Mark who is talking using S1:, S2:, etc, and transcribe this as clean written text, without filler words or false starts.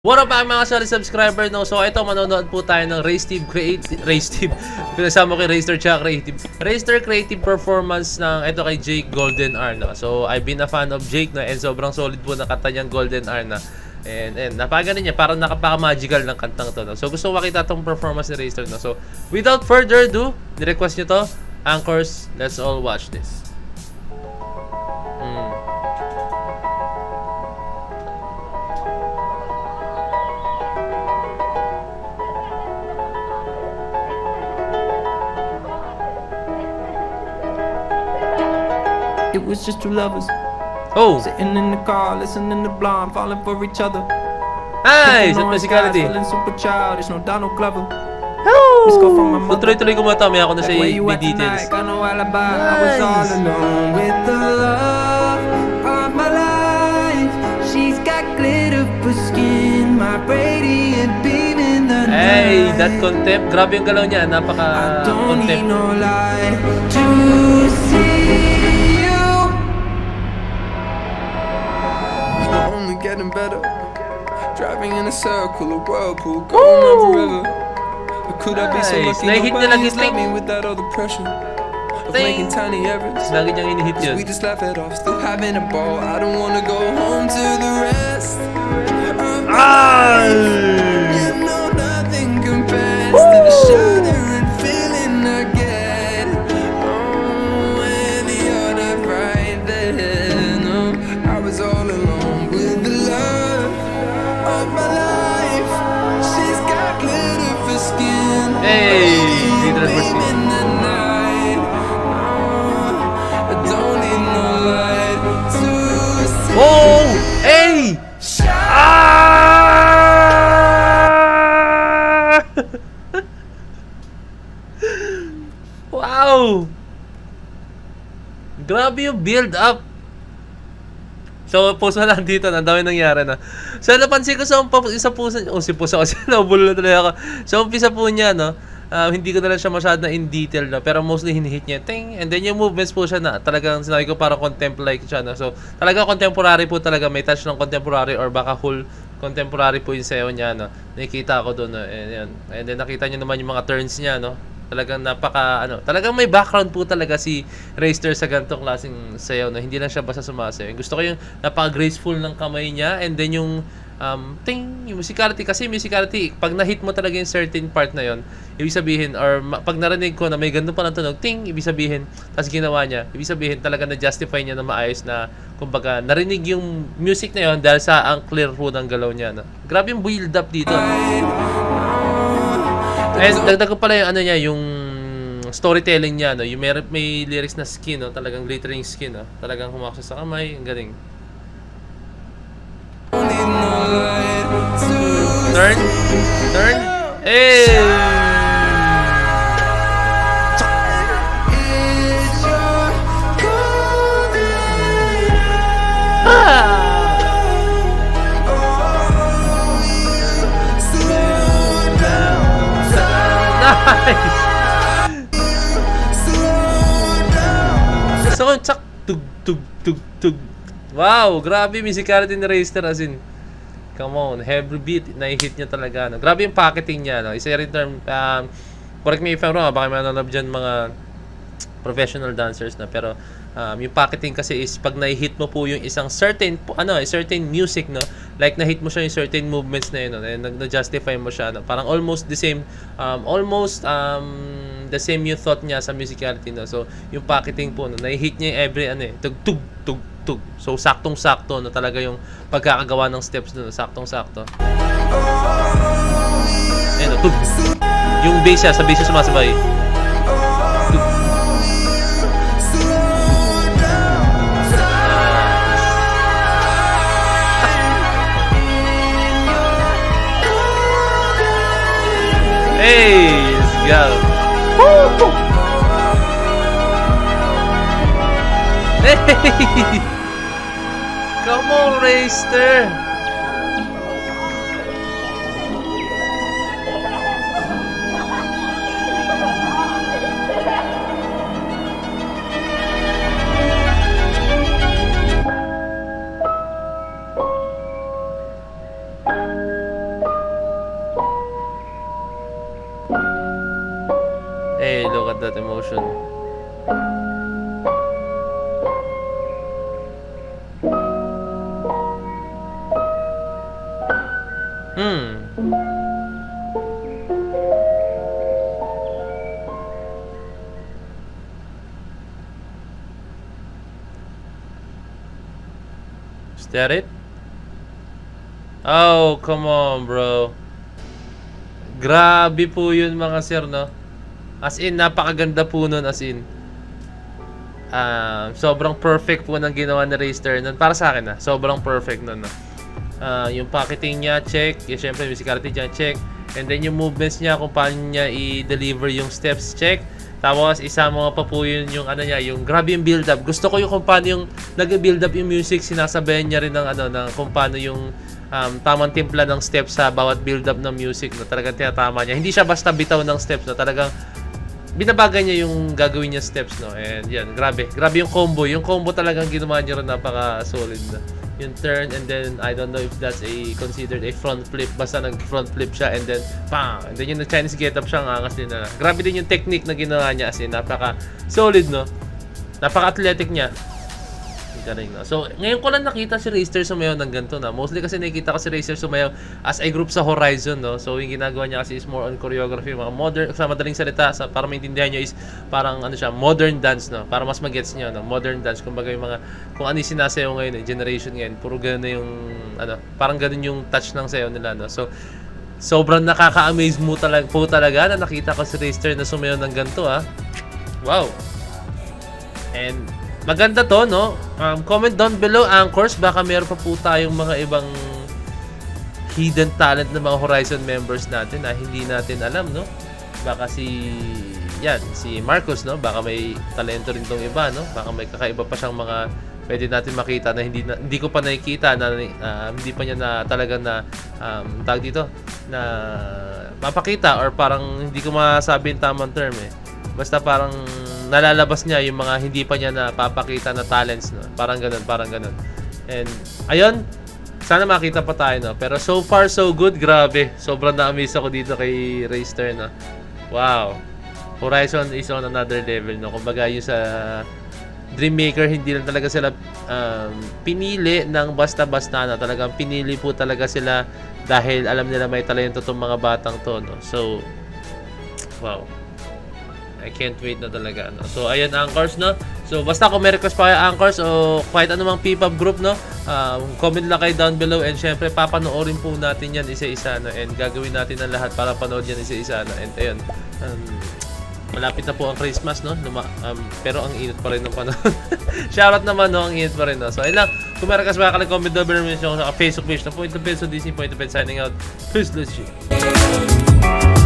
S1: What up mga solid subscriber, no? So ito, manonood po tayo ng Race Team pinasama ko yung Racer tsaka Creative Racer Creative performance ng ito kay Jake Golden R, no? So I've been a fan of Jake, no? And sobrang solid po na kanta niyang Golden R, na. And napaganin niya, parang napaka-magical ng kantang to, no? So gusto ko makita tong performance ni Racer, no? So without further ado, ni-request nyo to, Anchors, let's all watch this.
S2: It was just two lovers
S1: sitting
S2: in the car, listening to Blonde, falling for each other.
S1: Nice! At musicality.
S2: Feeling super childish, no Donald Glover.
S1: So tuloy-tuloy ko mata, may ako na sa details.
S2: Got no alibi. I was all alone with the love of my life. She's got glitter for skin, my radiant beam in the night.
S1: Hey, that contempt. Grabe yung galaw niya,
S2: I don't need
S1: napaka-contempt.
S2: no light to see you. We're only getting better. Driving in a circle, a whirlpool, going on forever. Could I be so
S1: Nice.
S2: lucky
S1: Nahihit niya lang
S2: nobody's
S1: yung
S2: loved me
S1: ting.
S2: without all the pressure of
S1: Ting.
S2: making tiny errors?
S1: Lagi niyang inihit yun.
S2: We just laugh it off, still having a ball. I don't wanna go home to the rest of my life. You know nothing compares to the shuddering feeling I get. Oh, when you're not right there. No, I was all alone with the love of my life. She's got glitter for skin.
S1: Hey, glitter for skin.
S2: In the night. I don't need no light to see.
S1: Oh! Hey! Ah! Wow! Grabe yung build up. So, post na lang dito. Ang dami nangyari na. So, napansin ko sa isa po sa... Oh, si Pusa kasi naubulol na tuloy ako. So, umpisa po niya, no? Hindi ko na lang siya masyado na in detail, no? Pero mostly hinihit niya. Ting! And then yung movements po siya na talagang sinabi ko parang contempt-like siya, no? So, talaga contemporary po talaga. May touch ng contemporary or baka whole contemporary po yung sayo niya, no? Nakikita ko doon, no? And then nakita niyo naman yung mga turns niya, no? Talagang talagang may background po talaga si Racer sa ganitong klaseng sayaw, na hindi lang siya basta sumasayaw. Gusto ko yung napaka-graceful ng kamay niya, and then yung yung musicality, kasi musicality, pag na-hit mo talaga yung certain part na yon, ibig sabihin, or pag narinig ko na may ganito pa ng tunog, ting, ibig sabihin, tapos ginawa niya, ibig sabihin talaga na-justify niya na maayos, na kumbaga, narinig yung music na yon dahil sa ang clear po ng galaw niya, no? Grabe yung build up dito. And dagdag ko pala yung niya, yung storytelling niya, no? Yung may lyrics na skin, no? Talagang glittering skin, no? Talagang humaksa sa kamay, ang galing. Turn. Hey! Nice! So, tsak, tug. Wow, grabe musicality ni Racer, as in, come on, heavy beat, na-hit niya talaga, no? Grabe yung packeting niya, no? Isa rin term, correct me if I'm wrong, baka may nanonood dyan mga professional dancers na, pero yung packeting kasi is pag na-hit mo po yung isang certain music, no, like na-hit mo siya yung certain movements na yun, no, and na-justify mo siya, no? Parang almost the same the same yung thought niya sa musicality, no. So yung packeting po, no, na-hit niya yung every tug. So saktong-sakto na talaga yung pagkakagawa ng steps doon, saktong-sakto. Ayun, tug. Yung bass sa bass sumasabay. Hey, let's go. Woo! Hey! Come on, Racer! look at that emotion. Is that it? Oh, come on, bro. Grabe po yun, mga sir, no? As in, napakaganda po nun, as in. Sobrang perfect po ng ginawa ni Raystar nun. Para sa akin, sobrang perfect nun, no? Yung pocketing niya, check. Yung syempre, musicality niya, check. And then yung movements niya, kung paano niya i-deliver yung steps, check. Tapos, isama pa po yun yung ano niya, yung grabe yung build-up. Gusto ko yung kung paano yung nag-build up yung music, sinasabayan niya rin ng ano, ng kung paano yung tamang timpla ng steps sa bawat build-up ng music na talagang tinatama niya. Hindi siya basta bitaw ng steps na talagang binabagay niya yung gagawin niya steps, no? And yan, grabe. Grabe yung combo. Yung combo talagang ginawa niya rin napaka-solid na. Yung turn and then I don't know if that's considered a front flip. Basta nag-front flip siya and then bang! And then yung Chinese get-up siya ang angas din na. Grabe din yung technique na ginawa niya as in napaka-solid, no? Napaka-athletic niya. Galing, no? So, ngayon ko lang nakita si Raystar sumayaw ng ganito na. Mostly kasi nakikita ko si Raystar sumayaw as a group sa Horizon, no? So, yung ginagawa niya kasi is more on choreography, mga modern, sa madaling salita, para maintindihan nyo is parang ano siya, modern dance, no? Para mas mag-gets nyo, no? Modern dance, kumbaga yung mga, kung ano yung sinasayaw ngayon, generation ngayon, puro gano'n na yung, ano, parang gano'n yung touch ng sayaw nila, no? So, sobrang nakaka-amaze mo talaga na nakita ko si Raystar na sumayaw ng ganito, Wow! And, maganda to, no? Comment down below, anchors. Baka meron pa po tayong mga ibang hidden talent ng mga Horizon members natin na hindi natin alam, no? Baka si Marcos, no? Baka may talento rin tong iba, no? Baka may kakaiba pa siyang mga pwede natin makita na hindi ko pa nakikita na hindi pa niya na talaga na tag dito na mapakita or parang hindi ko masabi yung tamang term basta parang nalalabas niya yung mga hindi pa niya napapakita na talents, no? Parang ganun. And ayun, sana makita pa tayo, no? Pero so far so good, grabe. Sobrang na-amaze ako dito kay Raystar, no? Wow. Horizon is on another level, no? Kumbaga yung sa Dreammaker, hindi lang talaga sila pinili ng basta-basta na. Talagang pinili po talaga sila dahil alam nila may talento tong mga batang to, no? So, wow. I can't wait na talaga, no? So, ayan, anchors, no? So, basta kung may request pa kayo, anchors, o kahit anumang P-pop group, no? Comment lang kayo down below. And syempre, papanoorin po natin yan isa-isa, no? And gagawin natin ang lahat para panood yan isa-isa, no? And ayun, malapit na po ang Christmas, no? Pero ang init pa rin ng panahon. Shoutout naman, no? Ang init pa rin, no? So, ayun lang. Kung may request pa kayo, comment down below sa Facebook page na Point of Pen. So, this is Point of Pen signing out. Peace, let's see.